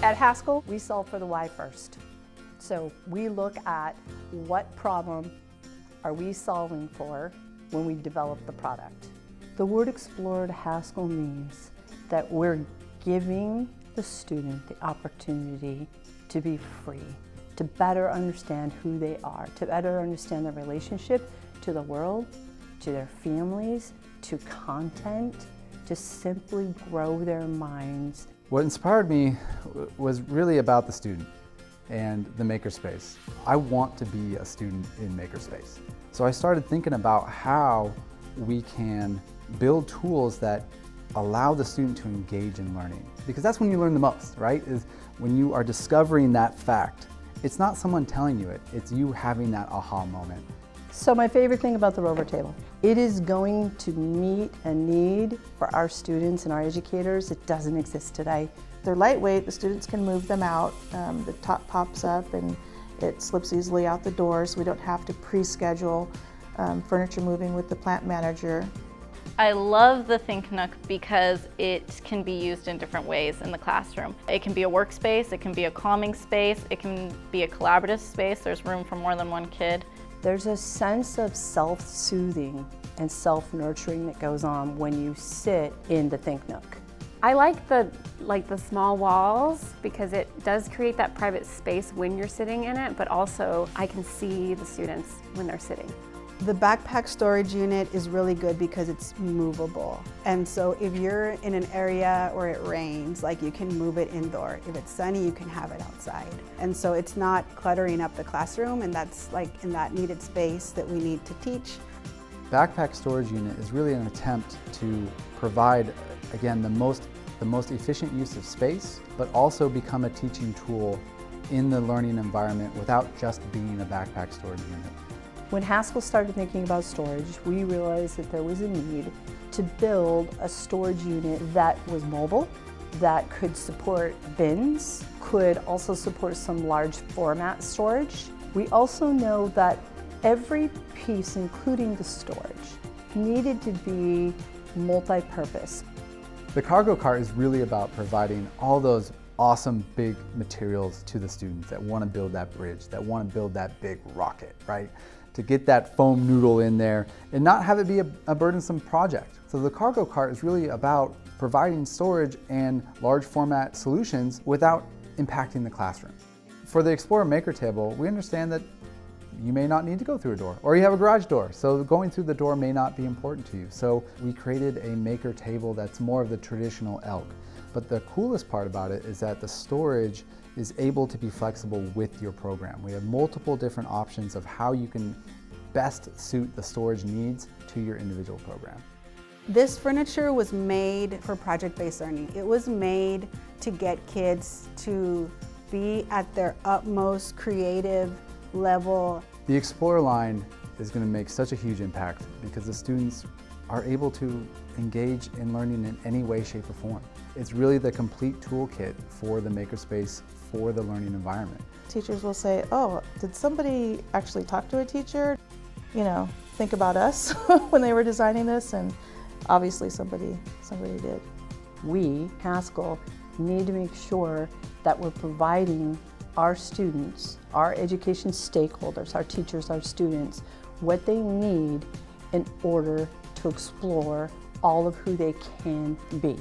At Haskell, we solve for the why first. So we look at what problem are we solving for when we develop the product. The word explore at Haskell means that we're giving the student the opportunity to be free, to better understand who they are, to better understand their relationship to the world, to their families, to content, to simply grow their minds. What inspired me was really about the student and the makerspace. I want to be a student in makerspace. So I started thinking about how we can build tools that allow the student to engage in learning. Because that's when you learn the most, right? Is when you are discovering that fact. It's not someone telling you it, it's you having that aha moment. So my favorite thing about the Rover Table, it is going to meet a need for our students and our educators that doesn't exist today. They're lightweight, the students can move them out, the top pops up and it slips easily out the door, so we don't have to pre-schedule furniture moving with the plant manager. I love the Think Nook because it can be used in different ways in the classroom. It can be a workspace, it can be a calming space, it can be a collaborative space. There's room for more than one kid. There's a sense of self-soothing and self-nurturing that goes on when you sit in the Think Nook. I like the small walls because it does create that private space when you're sitting in it, but also I can see the students when they're sitting. The backpack storage unit is really good because it's movable. And so if you're in an area where it rains, like you can move it indoor. If it's sunny, you can have it outside. And so it's not cluttering up the classroom, and that's like in that needed space that we need to teach. Backpack storage unit is really an attempt to provide, again, the most efficient use of space, but also become a teaching tool in the learning environment without just being a backpack storage unit. When Haskell started thinking about storage, we realized that there was a need to build a storage unit that was mobile, that could support bins, could also support some large format storage. We also know that every piece, including the storage, needed to be multi-purpose. The cargo cart is really about providing all those awesome big materials to the students that want to build that bridge, that want to build that big rocket, right? To get that foam noodle in there and not have it be a burdensome project. So the cargo cart is really about providing storage and large format solutions without impacting the classroom. For the Explorer Maker Table, we understand that you may not need to go through a door, or you have a garage door, so going through the door may not be important to you. So we created a maker table that's more of the traditional elk. But the coolest part about it is that the storage is able to be flexible with your program. We have multiple different options of how you can best suit the storage needs to your individual program. This furniture was made for project-based learning. It was made to get kids to be at their utmost creative level. The Explorer line is going to make such a huge impact because the students are able to engage in learning in any way, shape, or form. It's really the complete toolkit for the makerspace for the learning environment. Teachers will say, oh, did somebody actually talk to a teacher? You know, think about us when they were designing this, and obviously somebody did. We, Haskell, need to make sure that we're providing our students, our education stakeholders, our teachers, our students, what they need in order to explore all of who they can be.